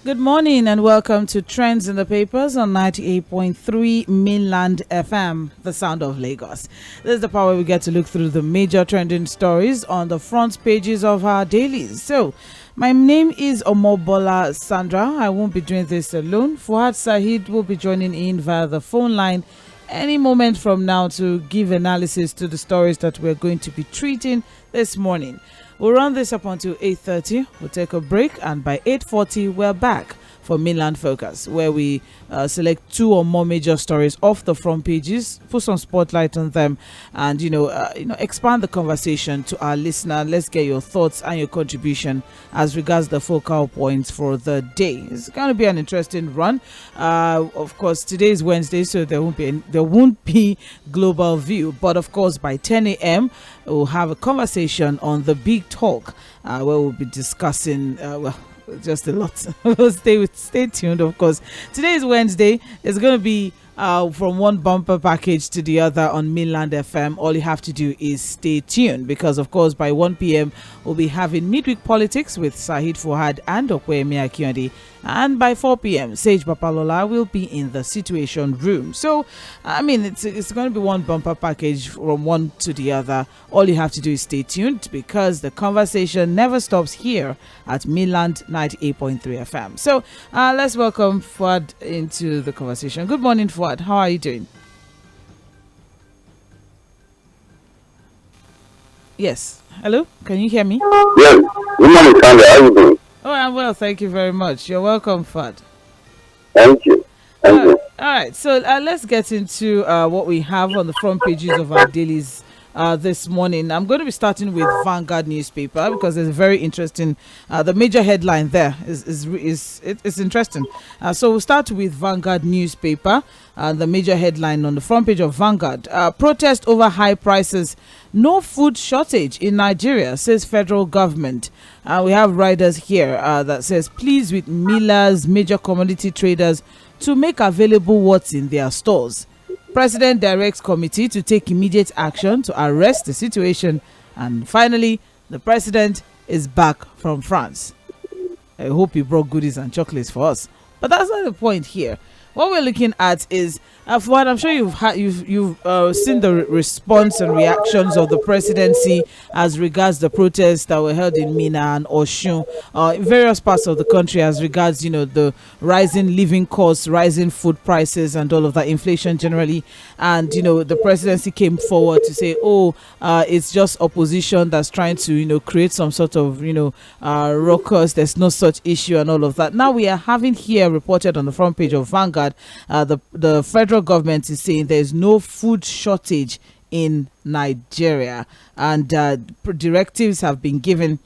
Good morning and welcome to Trends in the Papers on 98.3 Mainland FM, the sound of Lagos. This is the part where we get to look through the major trending stories on the front pages of our dailies. So, my name is Omobola Sandra. I won't be doing this alone. Fuad Sahid will be joining in via the phone line any moment from now to give analysis to the stories that we're going to be treating this morning. We'll run this up until 8:30. We'll take a break, and by 8:40, we're back for Mainland Focus, where we select two or more major stories off the front pages, put some spotlight on them, and expand the conversation to our listener. Let's get your thoughts and your contribution as regards the focal points for the day. It's going to be an interesting run. Of course, today is Wednesday, so there won't be global view. But of course, by 10 a.m. we'll have a conversation on the big talk, where we'll be discussing just a lot. Stay tuned. Of course, today is Wednesday. It's going to be from one bumper package to the other on Mainland FM. All you have to do is stay tuned, because of course by 1 p.m. we'll be having midweek politics with Sahid Fuad and Tᴏᴜᴛᴜ Akinade, and by 4 p.m. Sage Babalola will be in the Situation Room. So it's going to be one bumper package from one to the other. All you have to do is stay tuned, because the conversation never stops here at Mainland 98.3 FM. So let's welcome Fuad into the conversation. Good morning, Fuad. How are you doing? Yes. Hello? Can you hear me? Yes. Good morning, Sandra. How are you doing? Oh, I'm well. Thank you very much. You're welcome, Fuad. Thank you. Thank you. All right. So let's get into what we have on the front pages of our dailies this morning. I'm going to be starting with Vanguard newspaper, because there's a very interesting, the major headline there is interesting. So we'll start with Vanguard newspaper. The major headline on the front page of Vanguard: protest over high prices, no food shortage in Nigeria, says federal government. We have riders here that says pleased with millers, major commodity traders to make available what's in their stores. President directs committee to take immediate action to arrest the situation. And finally, the president is back from France. I hope he brought goodies and chocolates for us. But that's not the point here. What we're looking at is, Fuad, I'm sure you've seen the response and reactions of the presidency as regards the protests that were held in Minna and Osun, in various parts of the country, as regards the rising living costs, rising food prices, and all of that, inflation generally. And the presidency came forward to say, it's just opposition that's trying to create some sort of ruckus. There's no such issue and all of that. Now we are having here reported on the front page of Vanguard. The federal government is saying there's no food shortage in Nigeria, and directives have been given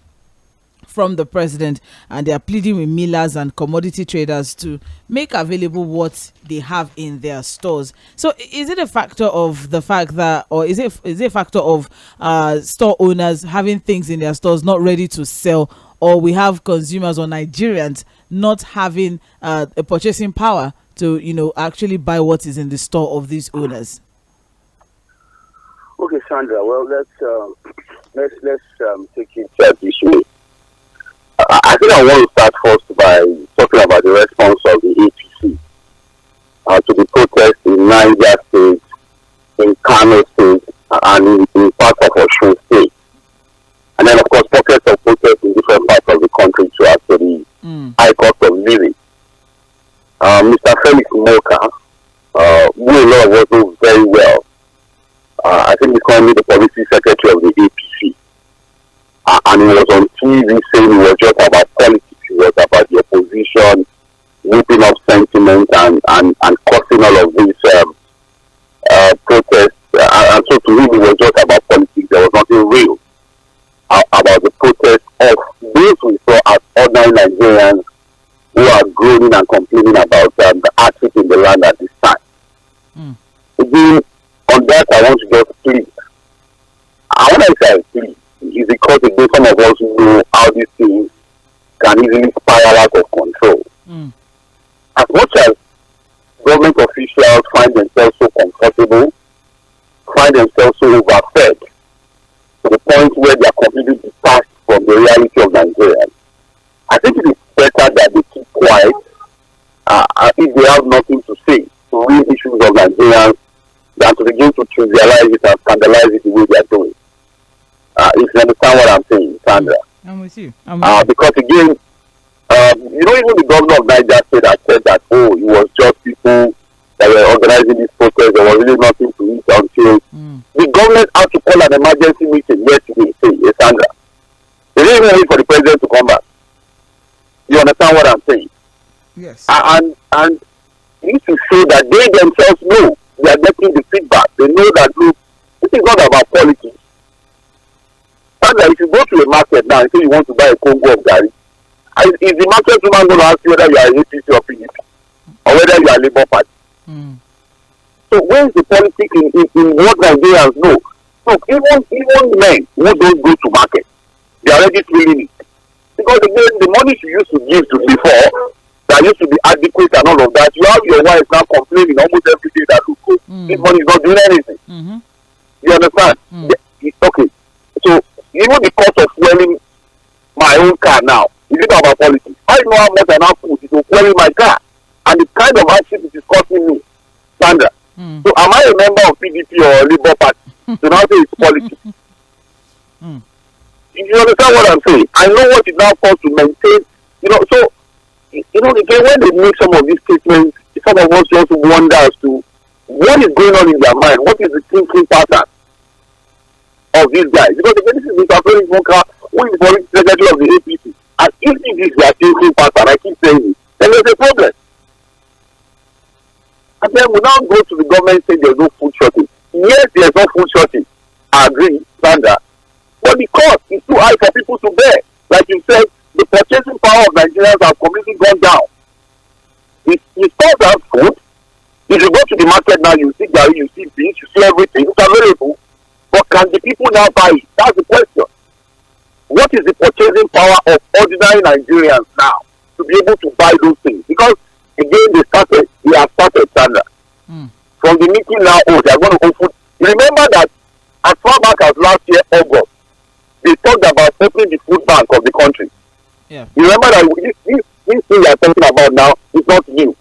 from the president, and they are pleading with millers and commodity traders to make available what they have in their stores. So is it a factor of the fact that, or is it a factor of store owners having things in their stores not ready to sell, or we have consumers or Nigerians not having a purchasing power to actually buy what is in the store of these owners? Okay, Sandra. Well, let's take it this way. I think I want to start first by talking about the response of the APC to the protest in Niger State, in Kano State, and in parts of Osun State, and then of course pockets of protest in different parts of the country to actually high cost of living. Mr. Felix Moka, who a lot of us know very well, I think he's currently the policy secretary of the APC, and he was on TV saying it was just about politics, it was about the opposition whipping up sentiment and causing all of these protests, and so to him it was just about politics. There was nothing real about the protest of those we saw as ordinary Nigerians who are groaning and complaining about the hardship in the land at this time. Again, on that, I want to just plead. I want to say plead is because again, some of us know how these things can easily spiral out of control. As much as government officials find themselves so comfortable, find themselves so overfed, to the point where they are completely detached from the reality of Nigeria, I think it is better that they keep quiet if they have nothing to say to real issues of Nigerians than to begin to trivialize it and scandalize it the way they are doing. If you understand what I'm saying, Sandra. I'm with you. Because again, even the governor of Niger said that, oh, it was just people that were organizing this protest. There was really nothing to eat until the government had to call an emergency meeting yesterday, Sandra. They didn't even wait for the president to come back. You understand what I'm saying? Yes. And you need to show that they themselves know they are getting the feedback. They know that, look, this is not about politics. Sandra, if you go to a market now and say you want to buy a Congo of Gary, is the market woman going to ask you whether you are APC or PDP or whether you are Labour Party? So where is the politics in what Nigerians know? Look, even men who don't go to market, they are already feeling it. Because again, the money you used to give to before, that used to be adequate and all of that, you have your wife now complaining almost every day that, look, this money is not doing anything. You understand? Okay. So even the cost of fueling my own car now, is it about politics? I know how much I now put into fueling my car and the kind of hardship it is costing me, Sandra. So am I a member of PDP or Labour Party? So now say it's politics. If you understand what I'm saying, I know what it now costs to maintain, so, again, when they make some of these statements, some of us just wonder as to what is going on in their mind, what is the thinking pattern of these guys. Because again, this is Mr. Fᴜဃᴜᴜ, who is the political secretary of the APC. And if it is their thinking pattern, I keep saying it, then there's a problem. And then we now go to the government saying there's no food shortage. Yes, there's no food shortage. I agree, Sandra. But the cost is too high for people to bear. Like you said, the purchasing power of Nigerians have completely gone down. If stores have food, if you go to the market now, you see gari, you see beans, you see everything. It's available. But can the people now buy it? That's the question. What is the purchasing power of ordinary Nigerians now to be able to buy those things? Because again, they have started, Sandra. From the meeting now, they are going to open. Remember that as far back as last year, August, they talked about opening the food bank of the country. Yeah. You remember that this thing you are talking about now is not new.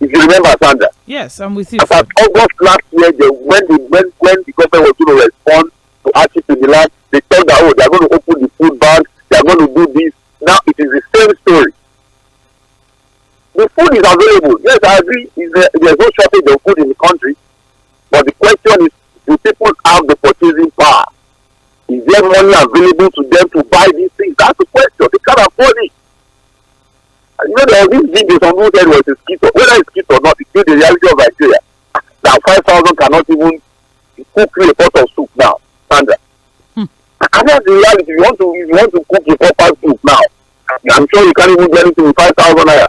If you remember, Sandra. Yes, I'm with you. As of August last year, when the government was going to respond to hardship in the land, they thought that, they are going to open the food bank, they are going to do this. Now it is the same story. The food is available. Yes, I agree. There's no shortage of food in the country. But the question is, do people have the purchasing power? Is there money available to them to buy these things? That's the question. They can't afford it. There was this video someone said was a skit, whether it's skit or not, it's still the reality of Nigeria. That 5,000 cannot even cook a pot of soup now, Sandra. And that's the reality. If you want to cook a proper soup now, I'm sure you can't even get it with 5,000 naira.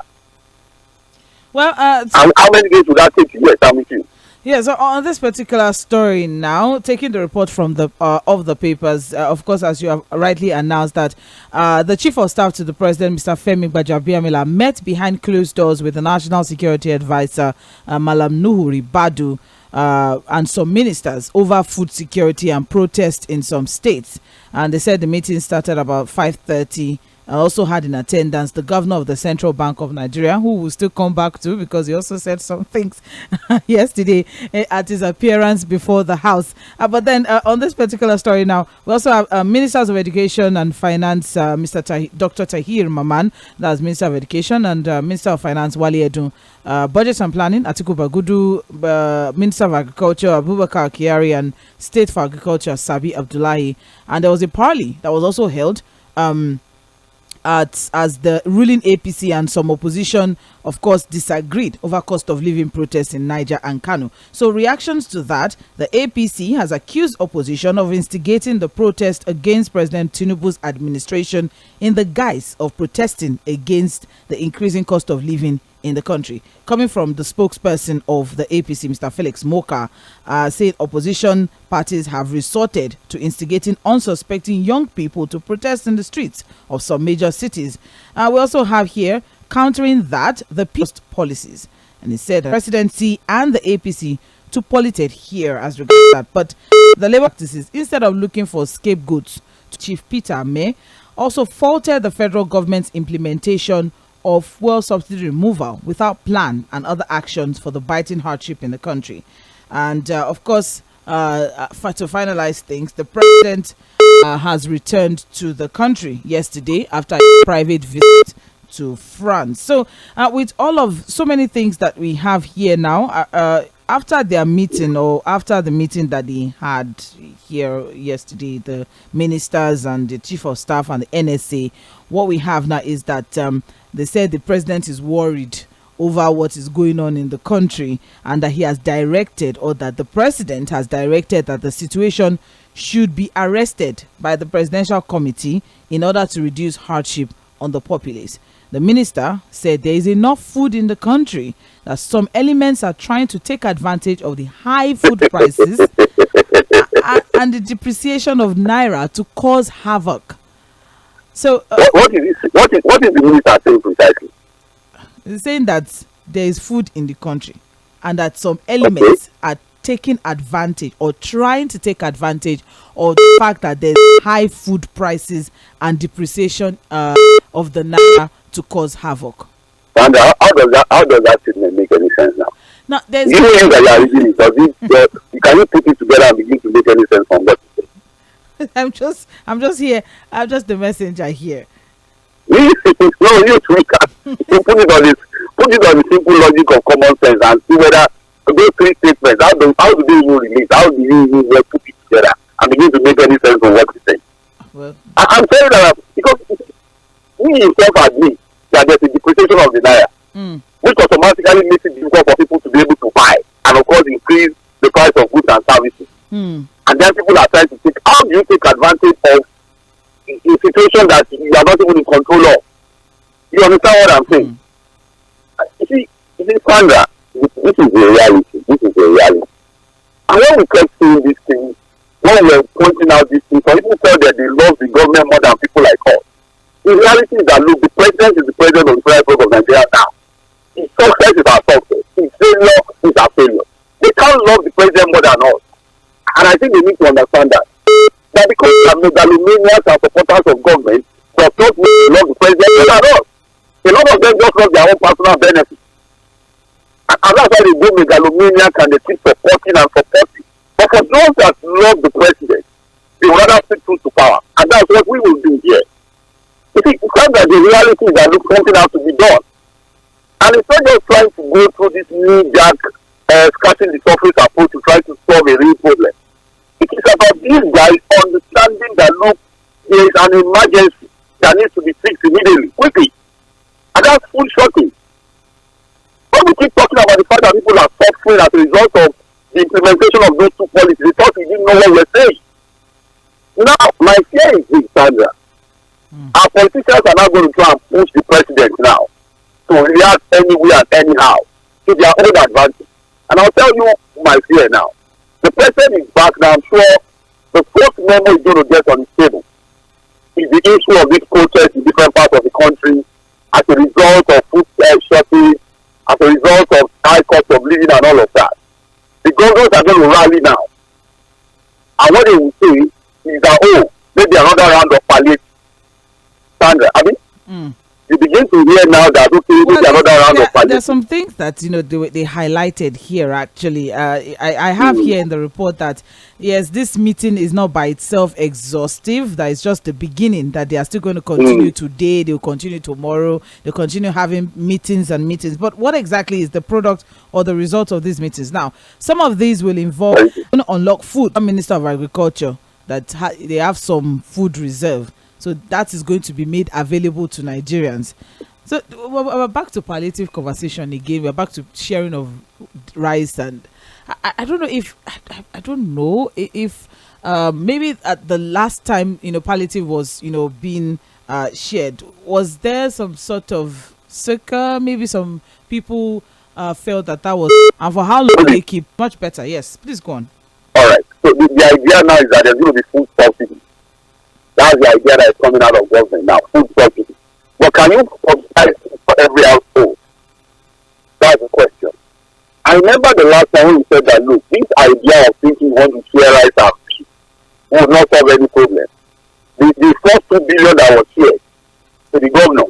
Well, and how many days would that take you? Yes, I'm with you. Yeah, so on this particular story now, taking the report from the of the papers, of course, as you have rightly announced that the Chief of Staff to the President, Mr. Femi Gbajabiamila, met behind closed doors with the National Security Advisor, Malam Nuhu Ribadu, and some ministers over food security and protest in some states. And they said the meeting started about 5:30. I also had in attendance the governor of the Central Bank of Nigeria, who will still come back to because he also said some things yesterday at his appearance before the House. But then on this particular story now, we also have Ministers of Education and Finance, Dr. Tağıır Maman, that's Minister of Education, and Minister of Finance, Wali Edun. Budget and Planning, Atiku Bagudu, Minister of Agriculture, Abubakar Kyari, and State for Agriculture, Sabi Abdullahi. And there was a parley that was also held as the ruling APC and some opposition, of course, disagreed over cost of living protests in Niger and Kano. So reactions to that, the APC has accused opposition of instigating the protest against President Tinubu's administration in the guise of protesting against the increasing cost of living in the country. Coming from the spokesperson of the APC, Mr. Felix Moka, said opposition parties have resorted to instigating unsuspecting young people to protest in the streets of some major cities. We also have here, countering that, the post policies. And he said the presidency and the APC to politate here as regards that. But the labor practices, instead of looking for scapegoats, Chief Peter May also faulted the federal government's implementation of fuel subsidy removal without plan and other actions for the biting hardship in the country. And of course, to finalize things, the president has returned to the country yesterday after a private visit to France. So with all of so many things that we have here now, after their meeting, or after the meeting that they had here yesterday, the ministers and the chief of staff and the NSA, what we have now is that they said the president is worried over what is going on in the country, and that he has directed, or that the president has directed, that the situation should be arrested by the presidential committee in order to reduce hardship on the populace. The minister said there is enough food in the country, that some elements are trying to take advantage of the high food prices and the depreciation of naira to cause havoc. So what is the minister saying precisely? He's saying that there is food in the country, and that some elements are taking advantage, or trying to take advantage of the fact that there's high food prices and depreciation of the naira to cause havoc. And how does that statement make any sense now? Now, there's you know that you are reading it, can you put it together and begin to make any sense from what you say? I'm just here. I'm just the messenger here. No, you can put it on the simple logic of common sense and see whether those three statements, how do they even relate? How do you even put it together and begin to make any sense of what you say? Well, I'm saying that because we himself admit that there's a depreciation of the naira, which automatically makes it difficult for people to be able to buy, and of course increase the price of goods and services. And then people are trying to think, how do you take advantage of a situation that you are not even in control of? You understand what I'm saying? You see, Sandra, this is the reality. This is the reality. And when we kept saying these things, when we were pointing out these things, some people felt that they love the government more than people like us. The reality is that, look, the president is the president of the Federal Republic of Nigeria now. His success is our success. His failure is our failure. They can't love the president more than us. And I think they need to understand that. That because they are megalomaniacs and supporters of government, does not mean they love the president more than us. A lot of them just love their own personal benefits. And that's why they go megalomaniac and they keep supporting and supporting. But for those that love the president, they would rather stick true to power. And that's what we will do here. You see, because that the reality is that something has to be done. And it's not just trying to go through this knee-jerk, scratching the surface approach to try to solve a real problem. It is about these guys understanding that, look, there is an emergency that needs to be fixed immediately, quickly. And that's food shortage. When we keep talking about the fact that people are suffering as a result of the implementation of those two policies, they thought we didn't know what we're saying. Now, my fear is this, Sandra. Our politicians are now going to try and push the president now to react anywhere and anyhow to their own advantage. And I'll tell you my fear now. The president is back now. I'm sure the first memo is going to get on the table is the issue of this protest in different parts of the country as a result of food shortage, as a result of high cost of living and all of that. The governors are going to rally now. And what they will say is that, maybe another round of palliative. Sandra, I mean, you begin to hear now that maybe another round of palliative. There's some things that they highlighted here. Actually, I have here in the report that yes, this meeting is not by itself exhaustive. That is just the beginning. That they are still going to continue today. They will continue tomorrow. They'll continue having meetings and meetings. But what exactly is the product or the result of these meetings? Now, some of these will involve unlock food. The Minister of Agriculture that they have some food reserve. So that is going to be made available to Nigerians. So we're back to palliative conversation again. We're back to sharing of rice, and I don't know if maybe at the last time palliative was being shared, was there some sort of circle? Maybe some people felt that was, and for how long will they keep? Much better. Yes, please go on. All right. So the idea now is that there's going to be food subsidy. That's the idea that is coming out of government now, food subsidy. But can you subsidize for every household? That's the question. I remember the last time when you said that, look, this idea of thinking when you share rice and fish will not solve any problem. The first 2 billion that was shared to the governor,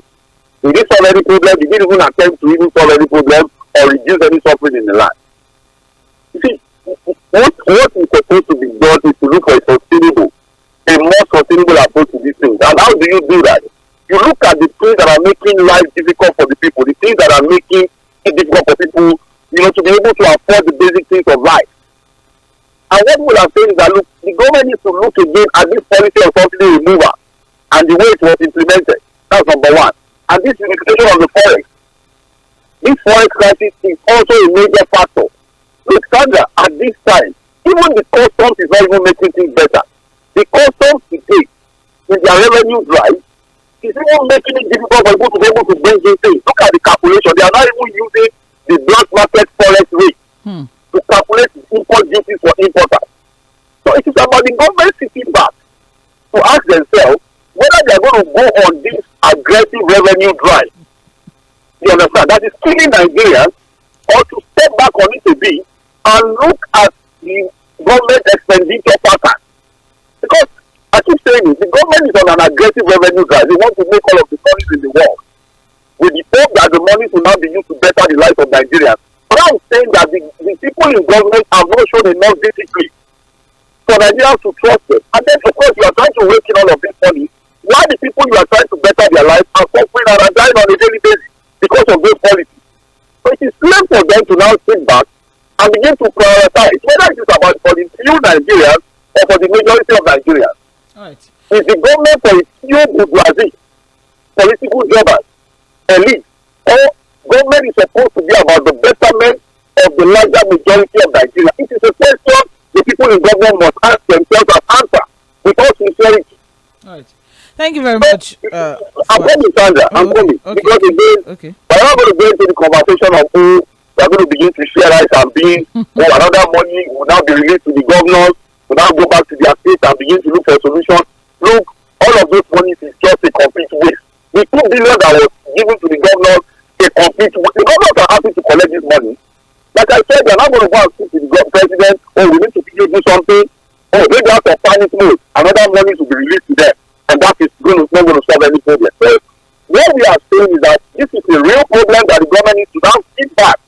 Did it solve any problem? Did it even attempt to even solve any problem or reduce any suffering in the land? You see, what is supposed to be done is to look for a more sustainable approach to these things. And how do you do that? You look at the things that are making life difficult for the people, the things that are making it difficult for people, to be able to afford the basic things of life. And what we are saying is that, look, the government needs to look again at this policy of subsidy removal and the way it was implemented. That's number one. And this unification of the forex. This forex crisis is also a major factor. Look, Sandra, at this time, even the customs is not even making things better. The customs today, with their revenue drive, is even making it difficult for people to be able to bring these things. Look at the calculation. They are not even using the black market forex rate to calculate the import duties for importers. So it is about the government sitting back to ask themselves whether they are going to go on this aggressive revenue drive. You understand? That is killing Nigerians, or to step back on it a bit and look at the government expenditure pattern. Because I keep saying it, the government is on an aggressive revenue drive. They want to make all of the money in the world, with the hope that the money will now be used to better the lives of Nigerians. But I'm saying that the people in government have not shown enough discipline for Nigerians to trust them. And then, of course, you are trying to rake in all of this money, while the people you are trying to better their lives are suffering and are dying on a daily basis because of those policies. So it is time for them to now sit back and begin to prioritize, whether it is about for the few Nigerians or for the majority of Nigerians. Right. Is the government for a few bourgeoisie, political jobbers, elite, or government is supposed to be about the betterment of the larger majority of Nigeria? It is a question the people in government must ask themselves and answer with all sincerity. All right. Thank you very much. I'm coming, Sandra. I'm coming. Okay. Because again, we're not going to go into the conversation of who we're going to begin to share rice and beans, or another money will now be released to the governors, will now go back to their states and begin to look for a solution. Look, all of those monies is just a complete waste. The 2 billion that was given to the governors, a complete waste. The governors are happy to collect this money. Like I said, they're not going to go and speak to the president, we need to do something. Maybe out of panic mode, another money will be released to them. And that is not going to solve any problem. So what we are saying is that this is a real problem that the government needs to now sit back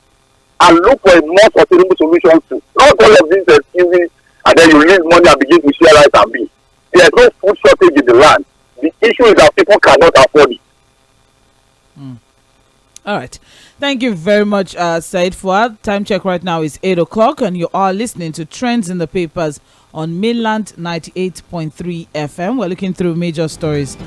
and look for a more sustainable solution to. Not all of these excuses and then you release money and begin to share rice and beans. There is no food shortage in the land. The issue is that people cannot afford it. All right. Thank you very much, Said Fuad. Time check right now is 8 o'clock and you are listening to Trends in the Papers on Mainland 98.3 FM. We're looking through major stories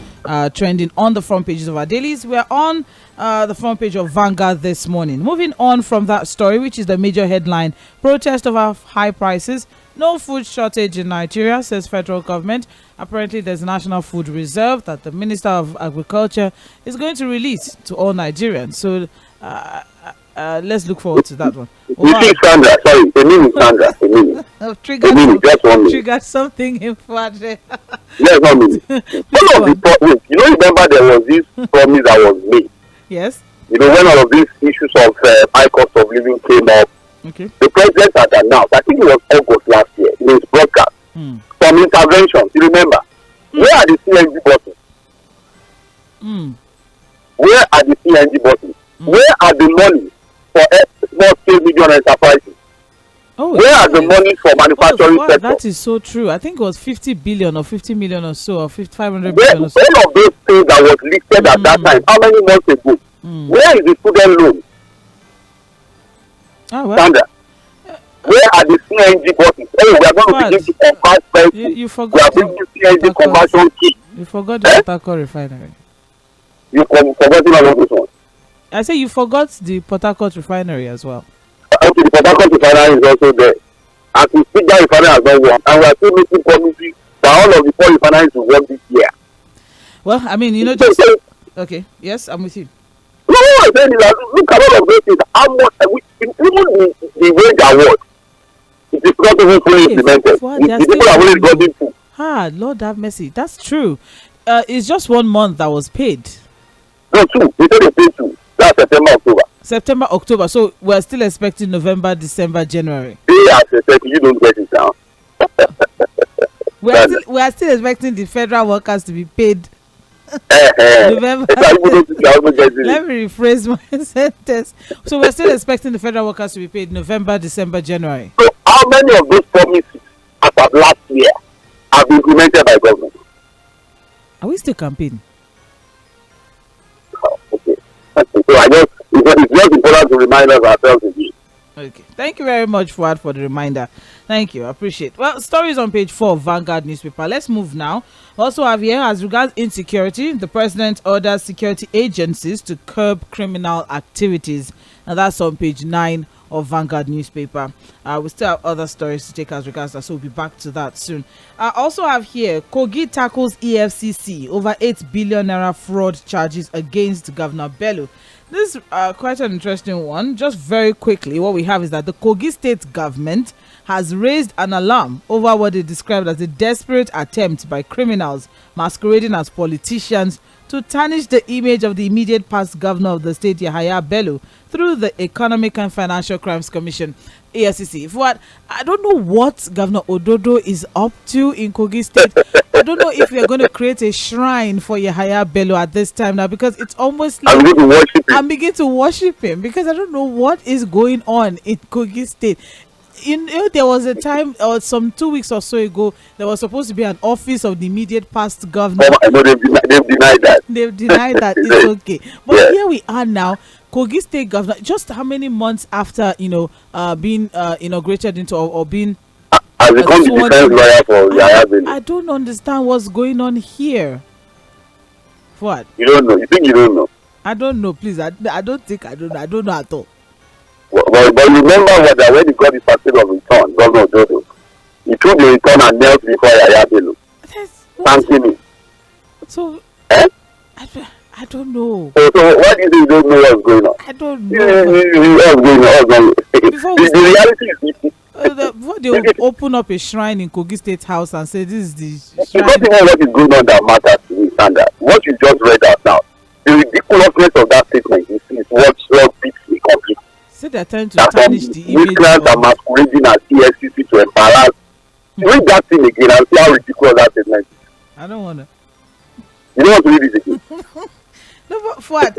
trending on the front pages of our dailies. We're on the front page of Vanguard this morning. Moving on from that story, which is the major headline, protest over high prices. No food shortage in Nigeria, says federal government. Apparently, there's a national food reserve that the Minister of Agriculture is going to release to all Nigerians. So let's look forward to that one. You see, Sandra, sorry, the name is Sandra. Triggered something in Fadre. Yes, not me. You remember there was this promise that was made. Yes. When all of these issues of high cost of living came up, okay, the president had announced, I think it was August last year, in his broadcast, some interventions. You remember? Where are the CNG buses? Where are the CNG buses? Where are the money for small scale medium enterprises? Where are the money for manufacturing sector? That is so true. I think it was 50 billion or 50 million or so, or 500 billion or so. All of those things that was listed at that time, how many months ago? Where is the student loan? Sandra, where are the CNG buses? We are going to begin to convert prices. You forgot we are bringing CNG conversion kit. You forgot the Port refinery. You forgot all of those ones. I say you forgot the Port Harcourt refinery as well. Okay, the Port Harcourt refinery is also there. As we speak, that refinery has not worked, and we are still making promises that all of the 4 refineries will work this year. Well, I mean, just okay. Yes, I'm with you. No, I'm saying is that look at all of those things. How much, even the wage award, it is not even fully implemented. The people have already gotten food. Lord have mercy. That's true. It's just 1 month that was paid. No, 2. They said they paid 2. That's September, October. So we're still expecting November, December, January. Yeah, you don't get it down. we are still expecting the federal workers to be paid November. Let me rephrase my sentence. So we're still expecting the federal workers to be paid November, December, January. So how many of those promises as of last year have been implemented by government? Are we still campaigning? Okay. So I guess it's just important to remind us ourselves again. Okay. Thank you very much, Fuad, for the reminder. Thank you. I appreciate it. Well, stories on page 4 of Vanguard newspaper. Let's move now. Also have here, as regards insecurity, the president orders security agencies to curb criminal activities. And that's on page 9 of Vanguard newspaper. We still have other stories to take as regards that, so we'll be back to that soon. I also have here, Kogi tackles EFCC over 8 billion naira fraud charges against Governor Bello. This is quite an interesting one. Just very quickly, what we have is that the Kogi state government has raised an alarm over what they described as a desperate attempt by criminals masquerading as politicians to tarnish the image of the immediate past governor of the state, Yahaya Bello, through the Economic and Financial Crimes Commission, EFCC. What I don't know what Governor Ododo is up to in Kogi State. I don't know if you're going to create a shrine for Yahaya Bello at this time now, because it's almost like I'm beginning to worship him, because I don't know what is going on in Kogi State. You know, there was a time, or some 2 weeks or so ago, there was supposed to be an office of the immediate past governor. I know they've denied that. They've denied that. It's okay. But here we are now. Kogi State governor, just how many months after, being inaugurated into or being as become the defense lawyer for Yahaya Bello. I don't understand what's going on here. What? You don't know? You think you don't know? I don't know, please. I don't think I don't know. I don't know at all. But remember that when he got his certificate of return, Governor Dodo, he took the return and knelt before Yahaya Bello, thanking him. So, I don't know. So why do you think you don't know what's going on? I don't know. What's going on? The reality is what they will open up a shrine in Kogi State House and say this is the shrine. It's not even what is going on that matters to me, Sandra. What you just read out now, the ridiculousness of that statement is what beats me completely. So they're trying to tarnish the image. Miscreants are masquerading as EFCC to embarrass. Read that thing again and see how ridiculous that statement is. I don't want to. You don't want to read it again? No, but Fuad,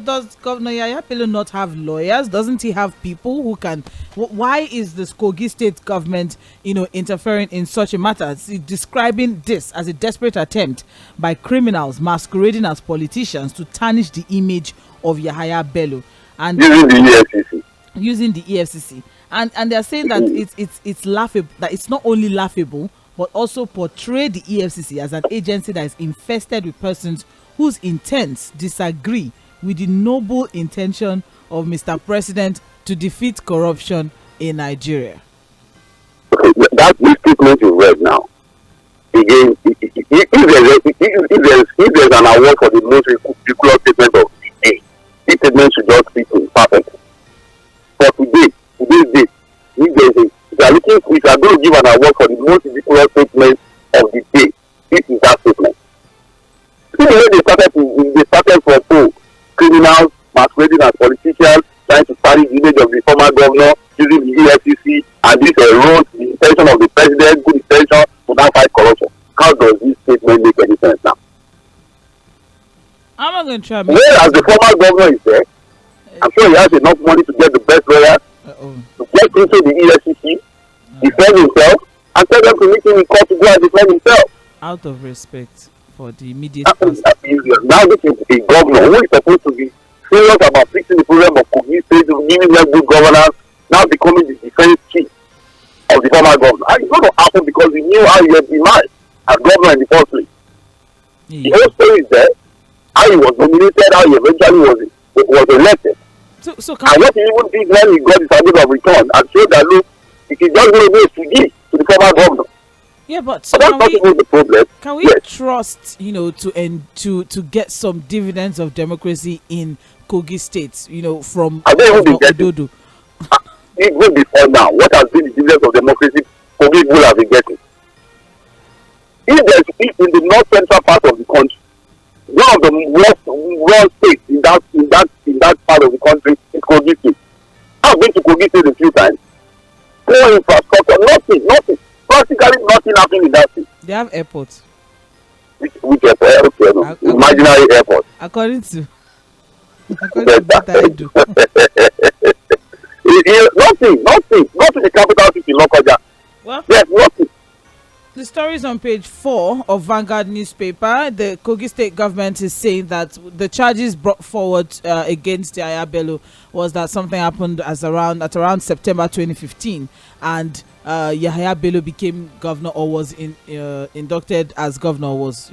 does Governor Yahaya Bello not have lawyers? Doesn't he have people who can? Why is this Kogi State government, interfering in such a matter, describing this as a desperate attempt by criminals masquerading as politicians to tarnish the image of Yahaya Bello, and using the EFCC, and they're saying that it's laughable, that it's not only laughable but also portray the EFCC as an agency that is infested with persons whose intents disagree with the noble intention of Mr. President to defeat corruption in Nigeria. Okay, that statement you read now, again, if there's an award for the most ridiculous statement of the day, this statement should just fit in perfect. For today's date, if you are going to give an award for the most ridiculous statement of the day, this is that statement. They started from criminals masquerading as politicians, trying to tarnish the image of the former governor, using the EFCC, and this erodes the intention of the president, good intention to now fight corruption. How does this statement make any sense now? I'm not going to try. Whereas the former governor is there, I'm sure he has enough money to get the best lawyers, to get into the EFCC, defend himself, and tell them to meet him in court to go and defend himself. Out of respect for the immediate past. Now this is a governor who is supposed to be serious about fixing the problem of Kogi State, giving them good governance, now becoming the defense chief of the former governor. And it's going to happen because he knew how he had demised as governor in the first place. The whole story is there, how he was nominated, how he eventually was elected. And what he even did when he got his certificate of return and showed that, look, it is just going to be a CD to the former governor. Yeah, but so can we trust, to get some dividends of democracy in Kogi State, from Ododo? Even before now, what has been the dividends of democracy Kogi will have been getting? If there's peace in the north central part of the country, one of the worst states in that part of the country is Kogi State. I've been to Kogi State a few times. Poor infrastructure, nothing. Practically nothing happening in that state. They have airports. which airport? Okay, no. Imaginary airport. According to what I do. Nothing. Not in the capital city, Lokoja. Well, yes, nothing. The story is on page 4 of Vanguard newspaper. The Kogi state government is saying that the charges brought forward against Yahaya Bello was that something happened at around September 2015, and Yahaya Bello became governor, or was inducted as governor, was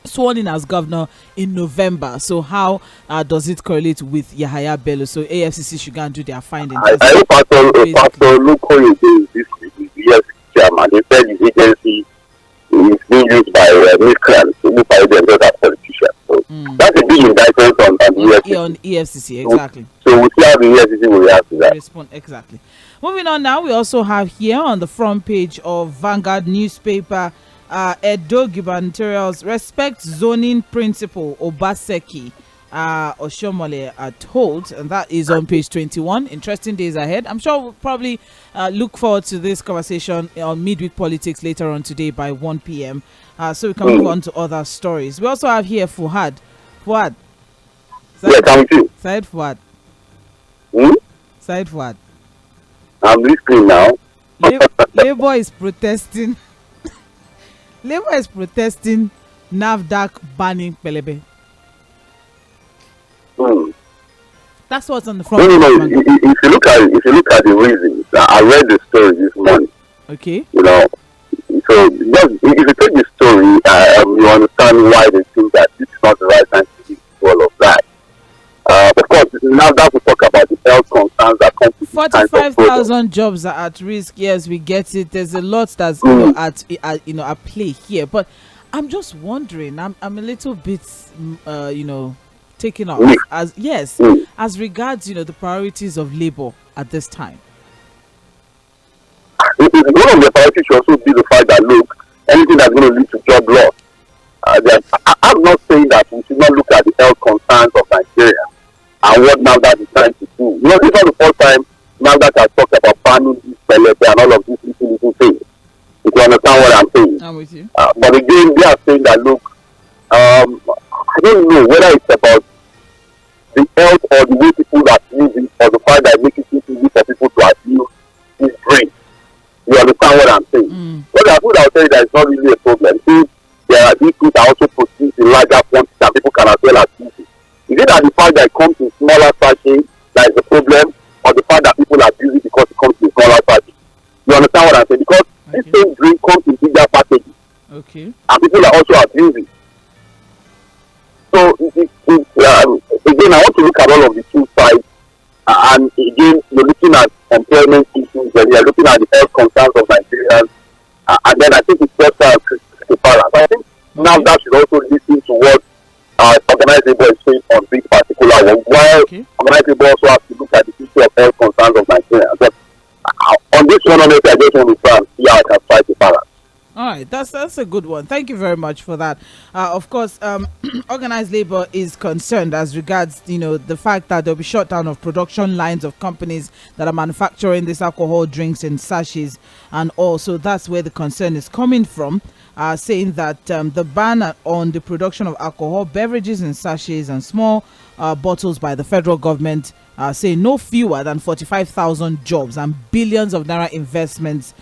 sworn in as governor in November. So how does it correlate with Yahaya Bello? So AFCC should go and do their findings. I hope Pastor Lukoye is yes. Chairman, they said his agency is being used by miscreants who buy themselves as politicians. So that's a big indictment on the EFCC. On EFCC, exactly. So we see how the EFCC will react to that. Respond, exactly. Moving on now, we also have here on the front page of Vanguard newspaper, Edo gubernatorials respect zoning principle Obaseki Oshomole are told, and that is on page 21. Interesting days ahead. I'm sure we'll probably look forward to this conversation on Midweek Politics later on today by 1 p.m. So we can move on to other stories. We also have here Fuad. Yes, I'm with you. Said Fuad. Said Fuad. I'm listening now. Labour is protesting. Labour is protesting NAFDAC banning Pelebe. That's what's on the front. No. If you look at the reasons, I read the story this morning. Okay. So just, if you take the story, you understand why they think that this is not the right time to do all of that. Of course, now that we talk about the health concerns that come to 45,000 jobs are at risk. Yes, we get it. There's a lot that's at play here, but I'm just wondering. I'm a little bit taken off as regards the priorities of labor at this time. One of the priorities should also be the fact that look, anything that's going to lead to job loss. I'm not saying that we should not look at the health concerns of Nigeria and what NAFDAC is trying to do. This is not the first time NAFDAC has talked about banning this pellet and all of these little things. If you understand what I'm saying. I'm with you. But again, they are saying that look, I don't know whether it's about the health or the way people are using, or the fact that it makes it easy for people to abuse this brain. You understand what I'm saying? But I would say that it's not really a problem. If there are these things that also produced in larger quantities and people can as well as use it. Is it that the fact that it comes in smaller sachets that is the problem, or the fact that people abuse it because it comes in smaller sachets? You understand what I'm saying? Because this same drink comes in bigger packages. Okay. And people are also abusing. So again, I want to look at all of the two sides, and again, you're looking at employment issues, and you're looking at the health concerns of Nigerians, and then I think it's just a balance. I think now that should also listen to what organized labor is saying on this particular one, while organized labor also has to look at the issue of health concerns of Nigerians. But on this one, honestly, I just want to try and see how I can fight the balance. All right, that's a good one. Thank you very much for that. Of course, organized labor is concerned as regards, the fact that there'll be shutdown of production lines of companies that are manufacturing these alcohol drinks in sachets, and also that's where the concern is coming from, saying that the ban on the production of alcohol beverages in sachets and small bottles by the federal government, say no fewer than 45,000 jobs and billions of naira investments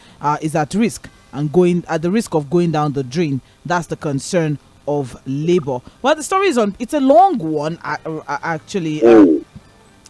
is at risk. And going at the risk of going down the drain. That's the concern of labor. Well, the story is it's a long one, actually.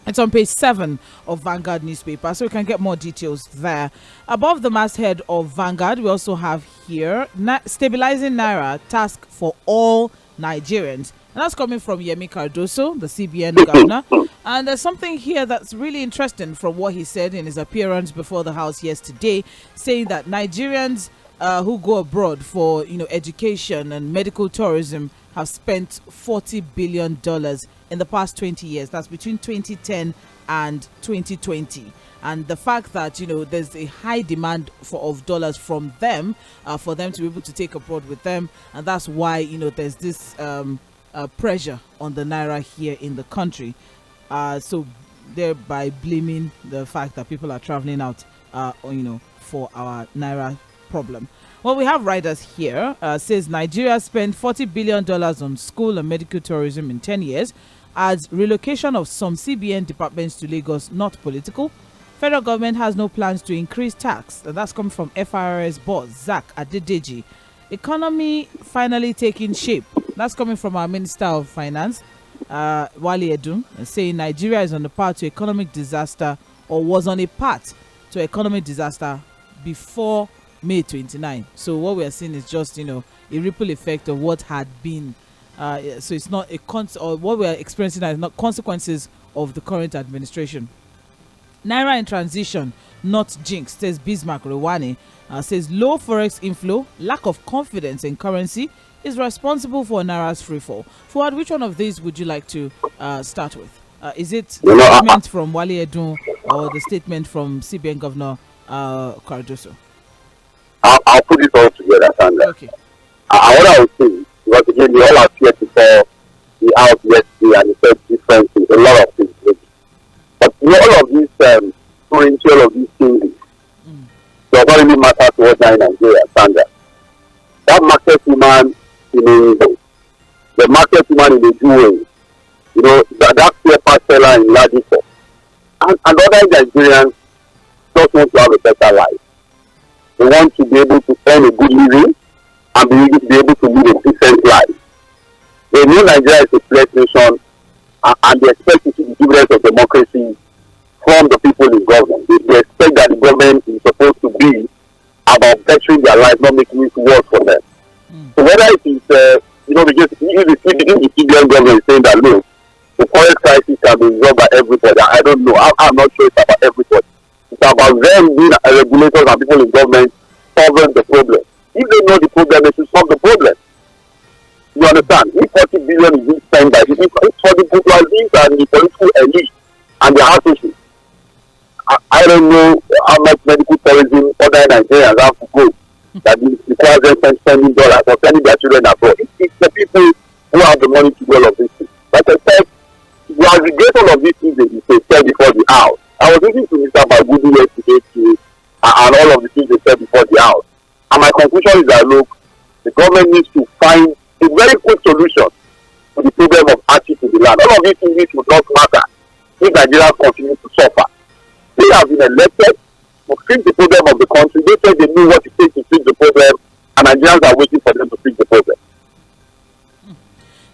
It's on page 7 of Vanguard newspaper, so we can get more details there. Above the masthead of Vanguard, we also have here stabilizing naira task for all Nigerians. And that's coming from Yemi Cardoso, the CBN governor. And there's something here that's really interesting from what he said in his appearance before the House yesterday, saying that Nigerians who go abroad for education and medical tourism have spent $40 billion in the past 20 years. That's between 2010 and 2020. And the fact that there's a high demand of dollars from them for them to be able to take abroad with them, and that's why there's this pressure on the naira here in the country, so thereby blaming the fact that people are traveling out for our naira problem. Well, we have writers here. Says Nigeria spent $40 billion on school and medical tourism in 10 years. Adds relocation of some CBN departments to Lagos not political. Federal government has no plans to increase tax. That's coming from FRS boss Zach Adedeji. Economy finally taking shape. That's coming from our Minister of Finance, Wale Edun, saying Nigeria is on the path to economic disaster, or was on a path to economic disaster before May 29. So what we are seeing is just, a ripple effect of what had been. So it's not or what we are experiencing now is not consequences of the current administration. Naira in transition, not jinx, says Bismarck Rewani. Says low forex inflow, lack of confidence in currency is responsible for Naira's free fall. Fuad, which one of these would you like to start with? Is it the statement from Wale Edun or the statement from CBN Governor Cardoso? I'll put it all together, Sandra. Okay. What I would say, because again, we all appeared before the out yesterday and it said different things, a lot of things. But all of these all of these things does not really matter to us now in Nigeria, Sandra. That market woman the market woman in the Jᴏɪᴜ, that spare part seller in Ladipo, and other Nigerians just want to have a better life. They want to be able to earn a good living and be able to live a decent life. They know Nigeria is a great nation, and they expect to see the dividends of democracy from the people in government. They expect that the government is supposed to be about bettering their life, not making it worse for them. So whether it is, because the CBN government is saying that, look, the forex crisis can be resolved by everybody. I don't know. I'm not sure it's about everybody. It's about them being regulators and people in government solving the problem. If they know the problem, they should solve the problem. You understand? If 40 billion is being spent by it's for the bourgeoisie and the political elite and their associates. I don't know how much medical tourism other Nigerians have to go that requires them spending dollars or sending their children abroad. It's the people who have the money to do all of these things. Like I said, you aggregate all of these things that they said before the house. I was listening to Mr. Bagudu yesterday too, and all of the things they said before the house. And my conclusion is that, look, the government needs to find a very quick solution to the problem of access to the land. All of these things will not matter if Nigerians continue to suffer. They have been elected to fix the problem of the country. They said they knew what it takes to fix the problem, and Nigerians are waiting for them to fix the problem.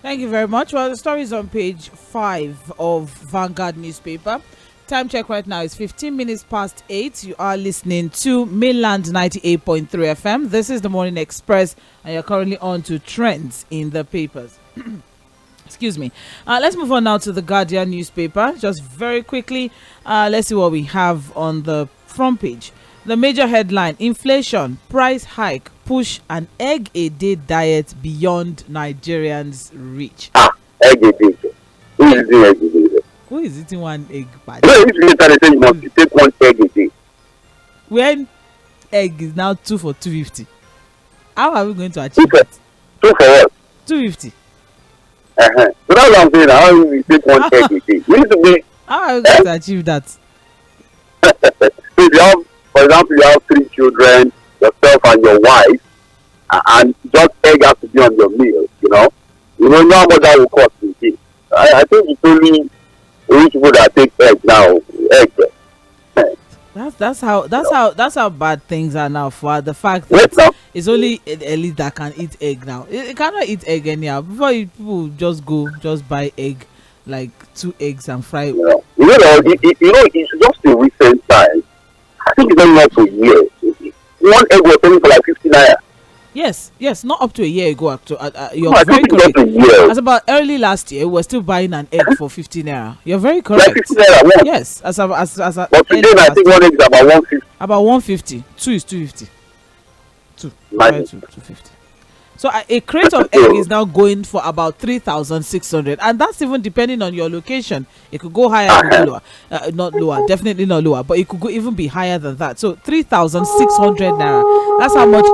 Thank you very much. Well, the story is on page 5 of Vanguard newspaper. Time check right now is 15 minutes past 8. You are listening to Mainland 98.3 FM. This is the Morning Express, and you're currently on to trends in the papers. Excuse me. Let's move on now to the Guardian newspaper. Just very quickly, let's see what we have on the front page. The major headline: inflation, price hike, push an egg-a-day diet beyond Nigerians' reach. Egg-a-day. Who is eating egg-a-day? Who is eating one egg per day? No, if you say you must take one egg a day. When egg is now 2 for 250, how are we going to achieve it? 2 for what? 250. So that's what I'm saying. How do we take one egg a day? We need to be. How are we going to achieve that? So if you have, for example, you have 3 children, yourself and your wife, and just egg has to be on your meal, you know how much that will cost in this. I think it's only rich people that take egg now. Egg. That's how bad things are now. For the fact that it's only elite that can eat egg now. It cannot eat egg anyhow. Before people just buy egg, like 2 eggs and fry it. It's just a recent time. I think it's only up to a year. One egg was selling for like 50 naira. Yes, not up to a year ago. You're very correct. As about early last year, we were still buying an egg for 50 naira. You're very correct. Like 50 naira, what? Yes, but today I think one egg is about 150. About 150. 2 is 250. 250. So a crate of egg is now going for about 3,600, and that's even depending on your location. It could go higher, it could go lower. Not lower, definitely not lower, but it could go even be higher than that. So 3,600 naira. That's how much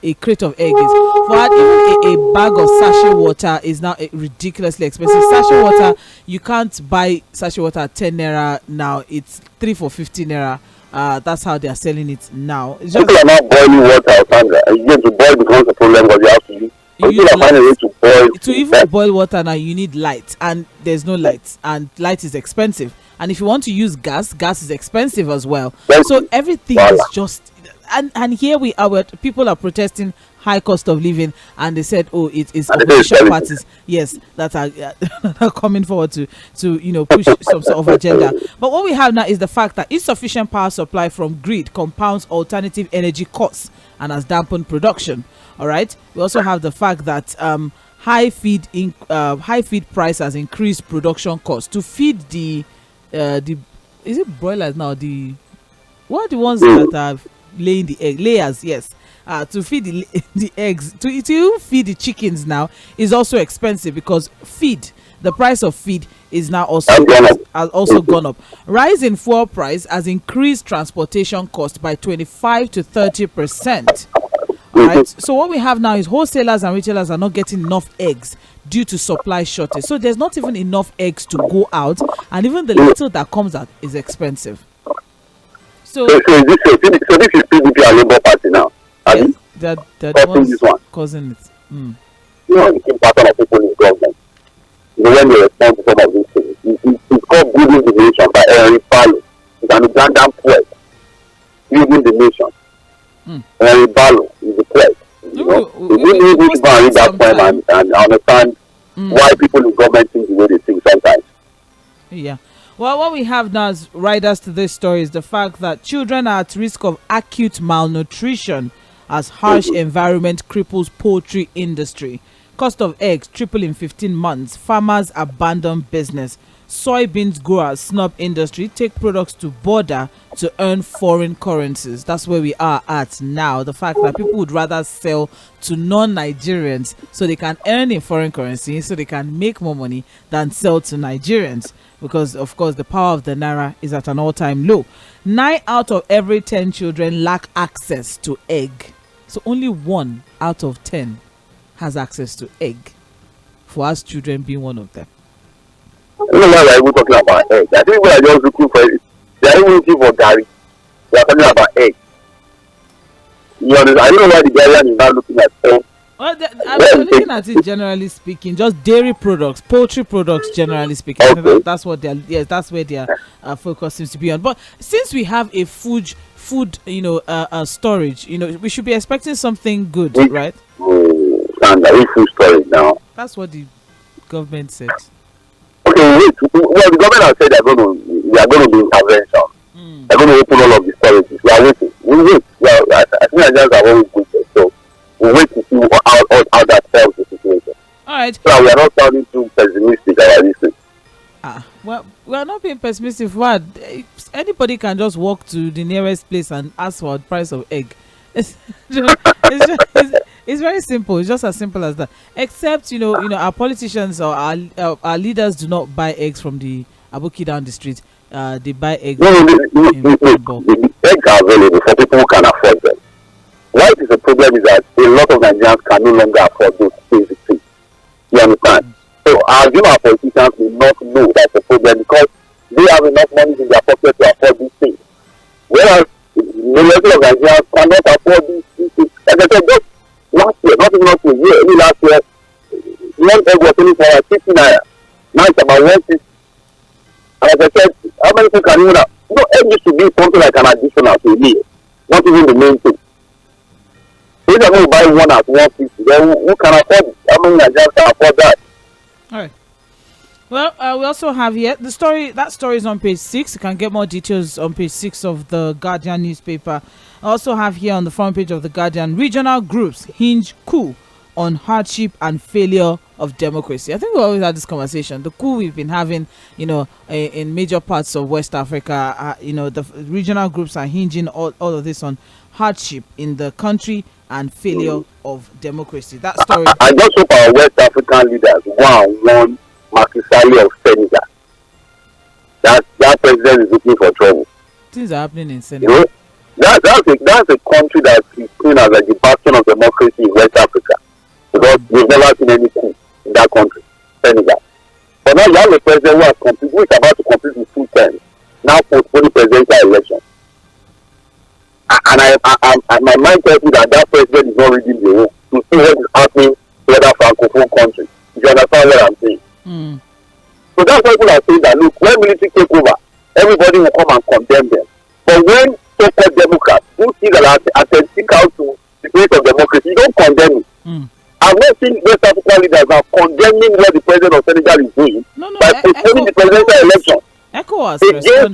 a crate of egg is. For even a bag of sachet water is now ridiculously expensive. Sachet water, you can't buy sachet water at 10 naira now. It's 3 for 50 naira That's how they are selling it now. It's just people are not boiling water, Sandra. Again, to boil becomes a problem because you have to use. People are finding a way to boil. To even boil water now, you need light, and there's no light, and light is expensive. And if you want to use gas is expensive as well. So everything is just, and here we are, where people are protesting high cost of living, and they said, oh, it is opposition parties, yes, that are coming forward to push some sort of agenda. But what we have now is the fact that insufficient power supply from grid compounds alternative energy costs and has dampened production. All right. We also have the fact that high feed price has increased production costs to feed the is it broilers now, the ones that are laying the egg layers, yes, to feed the eggs, to feed the chickens now is also expensive, because the price of feed is now has also gone up. Rise in fuel price has increased transportation cost by 25 to 30%. Right. So what we have now is wholesalers and retailers are not getting enough eggs due to supply shortage. So there's not even enough eggs to go out, and even the little that comes out is expensive. So this is PDP and Labour Party now. Yes, they're the ones causing it. You know, the pattern of people in government. When they respond to some of these things, it's called building the nation by Henry Fallow. It's an Ugandan poet. Building the nation. Henry Fallow is the poet. You know, we need to read that poem and understand why people in government think the way they think sometimes. Yeah. Well, what we have now as riders to this story is the fact that children are at risk of acute malnutrition as harsh environment cripples poultry industry. Cost of eggs triple in 15 months. Farmers abandon business. Soybeans growers snub industry, take products to border to earn foreign currencies. That's where we are at now. The fact that people would rather sell to non-Nigerians so they can earn in foreign currency, so they can make more money, than sell to Nigerians, because of course the power of the naira is at an all-time low. 9 out of every 10 children lack access to egg. So only 1 out of 10 has access to egg, for us children being one of them. I don't know why we're talking about eggs. I think we are just looking for it. They are even looking for Gary. We are talking about eggs. You understand? I don't know why the Ghanaian is not looking at eggs. Well, I'm looking at it generally speaking, just dairy products, poultry products generally speaking. Okay. That's what they're. Yes, that's where their focus seems to be on. But since we have a food, storage, we should be expecting something good, right? Standard food storage now. That's what the government said. Okay, wait. Well, the government has said they are going to be intervention. They're going to open all of the storages. We are waiting. We wait. Well, I think Nigerians have always waited. So we wait to see how that solves the situation. All right. So we are not sounding too pessimistic about this thing. Well, we are not being pessimistic. What? Anybody can just walk to the nearest place and ask for the price of egg. It's very simple. It's just as simple as that. Except our politicians or our leaders do not buy eggs from the aboki down the street. They buy eggs. The eggs are available for people who can afford them. Why it is a problem is that a lot of Nigerians can no longer afford those basic things. You understand? So our politicians will not know that's a problem because they have enough money in their pocket to afford these things. Whereas the majority of Nigerians cannot afford these things. Like I said, just last year, not even last year, only last year, one egg was only for 50 naira. Now it's about 160. And as I said, how many people can even have? Egg used to be something like an additional to a meal, not even the main thing. So if you're going to buy one at 150, then who can afford it? How many Nigerians can afford that? All right. Well, we also have here the story. That story is on page 6. You can get more details on page 6 of the Guardian newspaper. I also have here on the front page of the Guardian, regional groups hinge coup on hardship and failure of democracy. I think we always had this conversation. The coup we've been having, in major parts of West Africa, the regional groups are hinging all of this on hardship in the country and failure of democracy. That story. I just hope our West African leaders won Macky Sall of Senegal. That president is looking for trouble. Things are happening in Senegal. That's a country that is seen as like the bastion of democracy in West Africa. Because we've never seen any coup in that country, Senegal. But now you have a president who is about to complete his 2 terms, now postponing presidential election. my mind tells me that president is not reading the room to see what is happening to other francophone countries. You understand what I'm saying? So that's why people are saying that, look, when military take over, everybody will come and condemn them. But when so-called Democrats who see that are critical to the place of democracy, you don't condemn it. I've not seen West African leaders now condemning what the president of Senegal is doing by postponing the presidential election against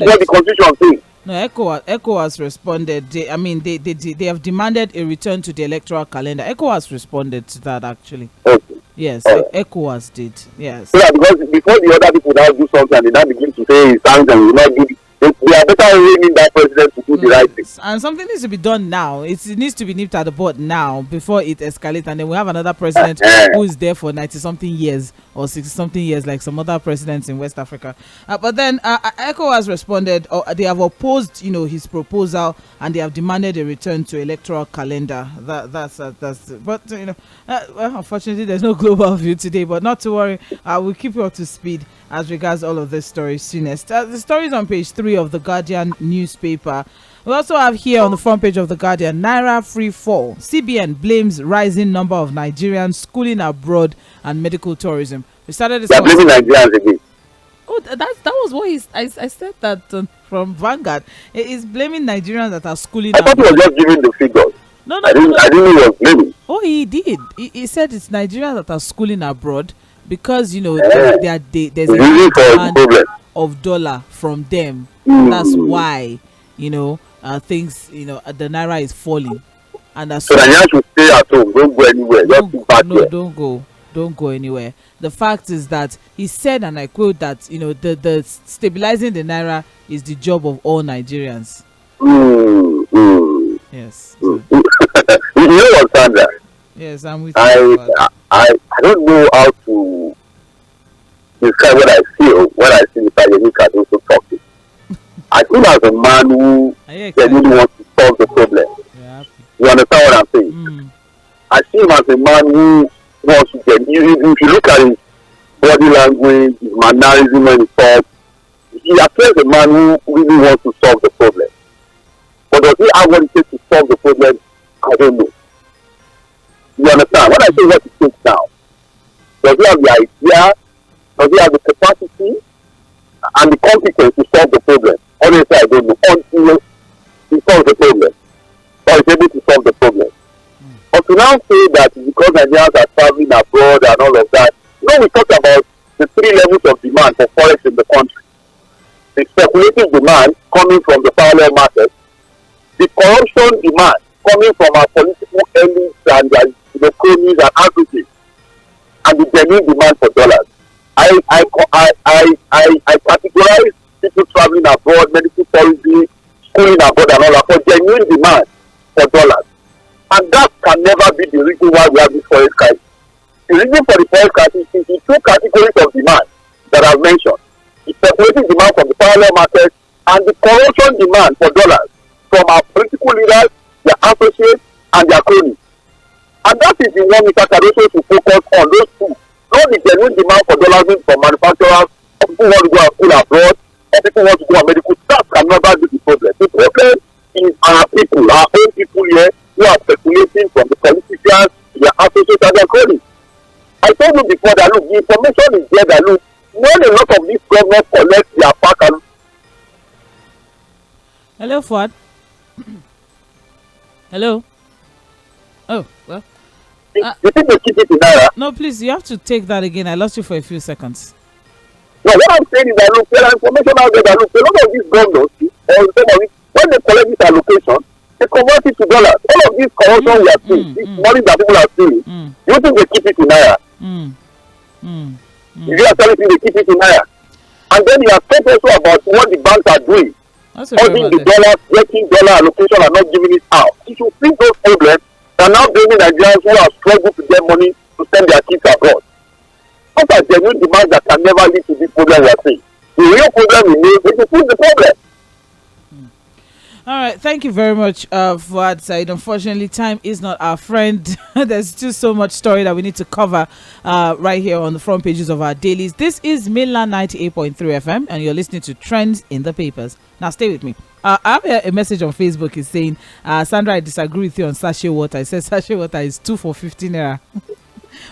what the constitution says. No, ECOWAS responded. They have demanded a return to the electoral calendar. ECOWAS responded to that, actually. Okay. Yes, ECOWAS did. Yes. Yeah, because before the other people now do something and they now begin to say it's thanks and will not do it, they are better winning that president to do the right thing. And something needs to be done now. It needs to be nipped at the bud now before it escalates, and then we have another president who is there for 90-something years or 60-something years, like some other presidents in West Africa. But then ECOWAS responded, or they have opposed, his proposal, and they have demanded a return to electoral calendar. That's. But well, unfortunately, there's no global view today. But not to worry, we'll keep you up to speed as regards all of this stories soonest. The stories on page 3 of the Guardian newspaper. We also have here on the front page of the Guardian, Naira free fall. CBN blames rising number of Nigerians schooling abroad and medical tourism. We started this. They're blaming Nigerians again. Oh, that was what I said that from Vanguard. He's blaming Nigerians that are schooling abroad. I thought he was just giving the figures. No. I didn't know he was blaming. Oh, he did. He said it's Nigerians that are schooling abroad because there's a demand of dollar from them. That's why things the naira is falling, and that's so Nigerians should stay at home. Don't go anywhere. Don't go anywhere. The fact is that he said, and I quote, that the stabilizing the naira is the job of all Nigerians. Yes. You know what, Sandra? Yes, I'm with you. I don't know how to describe what I feel when I see Mr. Yemi Cardoso talking. I feel as a man who genuinely wants to solve the problem. Yeah. You understand what I'm saying? I see him as a man who wants to get. If you look at his body language, his mannerism when he talks, he appears a man who really wants to solve the problem. But does he have what it takes to solve the problem? I don't know. You understand? When I say what it takes now, does he have the idea? Does he have the capacity and the competence to solve the problem? Honestly, I don't know. Until he solves the problem, or is able to solve the problem. But to now say that because Nigerians are traveling abroad and all of that, we talk about the 3 levels of demand for forex in the country. The speculative demand coming from the parallel market, the corruption demand coming from our political elites and their cronies and advocates, and the genuine demand for dollars. I categorize people traveling abroad, medical tourism, schooling abroad and all that for genuine demand for dollars. And that can never be the reason why we have this forex crisis. The reason for the forex crisis is the 2 categories of demand that I've mentioned. The speculative demand from the parallel market and the corruption demand for dollars from our political leaders, their associates, and their cronies. And that is the one Mr. Cardoso should focus on, those 2. Not the genuine demand for dollars from manufacturers, or people want to go and school abroad, or people want to go and medical. That can never be the problem. The problem is our people, our own people here, who are speculating from the politicians, their associates, and their cronies. I told you before that, look, the information is there that, look, when a lot of these governments collect their pack and... Hello, Fuad. Hello. Oh, well. You think they keep it in Naira? No, please, you have to take that again. I lost you for a few seconds. No, what I'm saying is that, look, there are information out there that, look, a lot of these governors, or some of it, when they collect this allocation, they convert it to dollars. All of this corruption we are seeing, this money that people are stealing, you think they keep it in Naira? You actually think they keep it in Naira? And then you have talked also about what the banks are doing. Holding the dollars, getting dollar allocation and not giving it out. If you think those problems are now blaming Nigerians who have struggled to get money to send their kids abroad. Those are genuine demands that can never lead to this problem we are seeing. The real problem we need is to fix the problem. All right, thank you very much for that side. Unfortunately, time is not our friend. There's still so much story that we need to cover right here on the front pages of our dailies. This is Mainland 98.3 FM, and you're listening to Trends in the Papers. Now, stay with me. I have a message on Facebook is saying, Sandra, I disagree with you on sachet water. It says sachet water is 2 for 15 naira.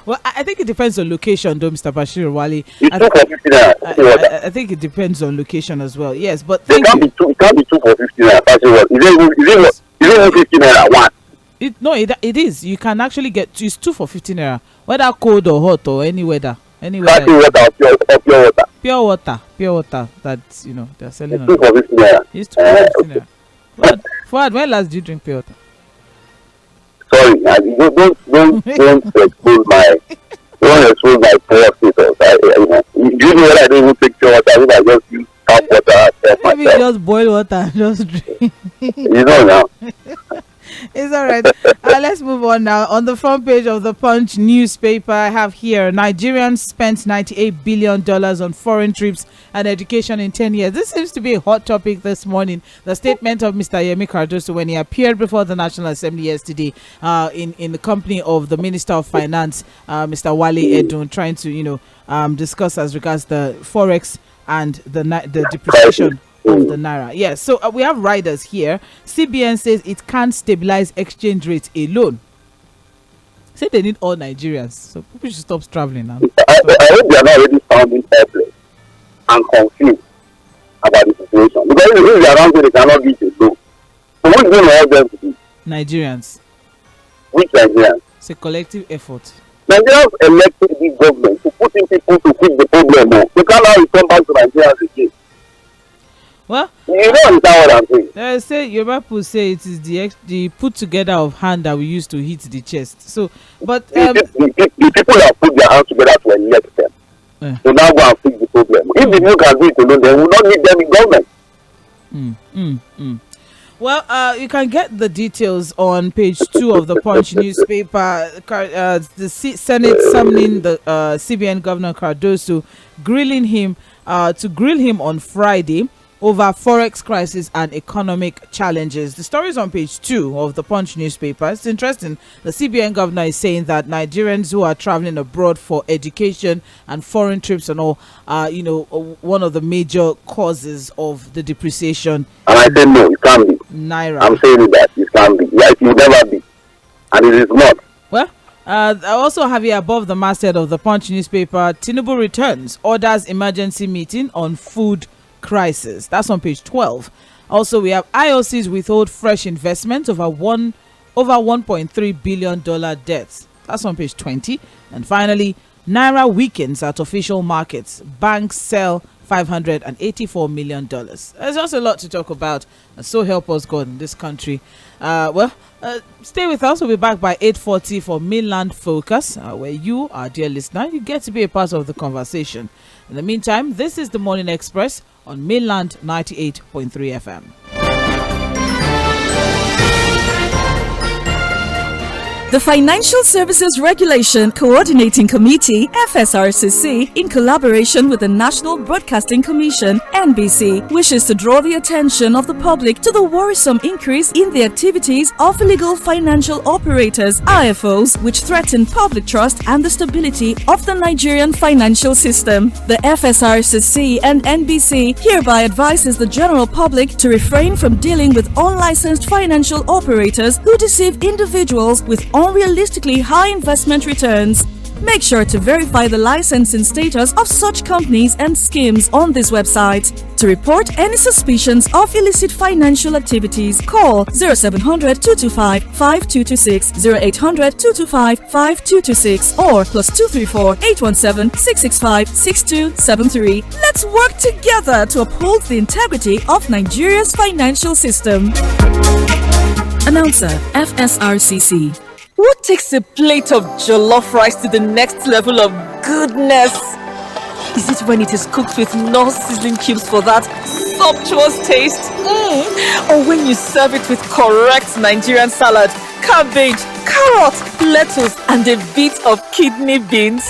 Well, I think it depends on location, though, Mr. Bashir Wali. I think it depends on location as well. Yes, but it can't be 2 for 15 naira. Is it 15 naira one? It is. You can actually get it's 2 for 15 naira, whether cold or hot or any weather. Pure water. Pure water. That's they're selling. It's 2 for 15 naira. It's 2 for 15 naira. But Fuad, when last did you drink pure water? Sorry, don't expose my poor status. Usually when I don't even take pure water, I just use tap water. Maybe just boil water and just drink. Now. It's all right. Let's move on now. On the front page of the Punch newspaper, I have here, Nigerians spent $98 billion on foreign trips and education in 10 years. This seems to be a hot topic this morning. The statement of Mr. Yemi Cardoso when he appeared before the National Assembly yesterday in the company of the Minister of Finance, Mr. Wale Edun, trying to, discuss as regards the Forex and the depreciation of the naira. Yes, so we have riders here. CBN says it can't stabilize exchange rates alone. Say they need all Nigerians, so people should stop traveling now. I hope they are not already sounding helpless and confused about the situation, because if they are around, they cannot reach a low. So what's going to help them to do? Nigerians. Which Nigerians? It's a collective effort. Nigerians elected this government to put in people to fix the problem. They can't return back to Nigerians again. Well, you don't understand what I'm saying. They say Yoruba say it is the put together of hand that we use to hit the chest. So, but the people that put their hands together to elect them, so now go and fix the problem. If the new can do it alone, they will not need them in government. Well, you can get the details on page 2 of the Punch newspaper. The Senate summoning the CBN Governor Cardoso, grilling him on Friday over forex crisis and economic challenges. The story is on page 2 of the Punch newspaper. It's interesting. The CBN governor is saying that Nigerians who are traveling abroad for education and foreign trips and all are, one of the major causes of the depreciation. And I said no, it can't be. Naira. I'm saying that it can't be. Yeah, it will never be. And it is not. Well, I also have here above the masthead of the Punch newspaper, Tinubu returns, orders emergency meeting on food crisis. That's on page 12. Also, we have IOCs withhold fresh investment over $1.3 billion debts. That's on page 20. And finally, Naira weakens at official markets. Banks sell $584 million. There's just a lot to talk about. So help us God in this country. Stay with us. We'll be back by 8:40 for Mainland Focus, where you, our dear listener, you get to be a part of the conversation. In the meantime, this is the Morning Express on Mainland 98.3 FM. The Financial Services Regulation Coordinating Committee, FSRCC, in collaboration with the National Broadcasting Commission, NBC, wishes to draw the attention of the public to the worrisome increase in the activities of illegal financial operators, IFOs, which threaten public trust and the stability of the Nigerian financial system. The FSRCC and NBC hereby advises the general public to refrain from dealing with unlicensed financial operators who deceive individuals with unrealistically high investment returns. Make sure to verify the licensing status of such companies and schemes on this website. To report any suspicions of illicit financial activities, call 0700 225 5226, 0800 225 5226, or +234 817 665 6273. Let's work together to uphold the integrity of Nigeria's financial system. Announcer, FSRCC. What takes a plate of jollof rice to the next level of goodness? Is it when it is cooked with non-sizzling cubes for that sumptuous taste? Or when you serve it with correct Nigerian salad, cabbage, carrot, lettuce, and a bit of kidney beans?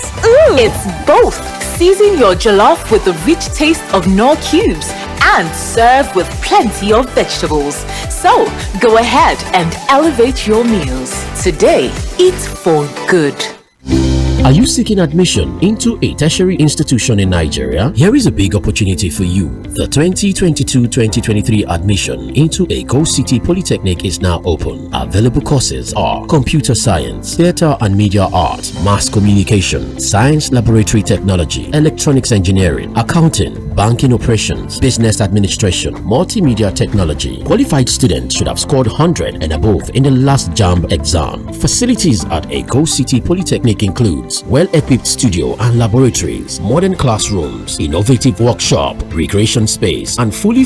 It's both. Season your jollof with the rich taste of Knorr cubes and serve with plenty of vegetables. So go ahead and elevate your meals. Today, eat for good. Are you seeking admission into a tertiary institution in Nigeria? Here is a big opportunity for you. The 2022-2023 admission into Èkó City Polytechnic is now open. Available courses are Computer Science, Theatre and Media Arts, Mass Communication, Science Laboratory Technology, Electronics Engineering, Accounting, Banking Operations, Business Administration, Multimedia Technology. Qualified students should have scored 100 and above in the last JAMB exam. Facilities at Èkó City Polytechnic includes well-equipped studio and laboratories, modern classrooms, innovative workshop, recreation space, and fully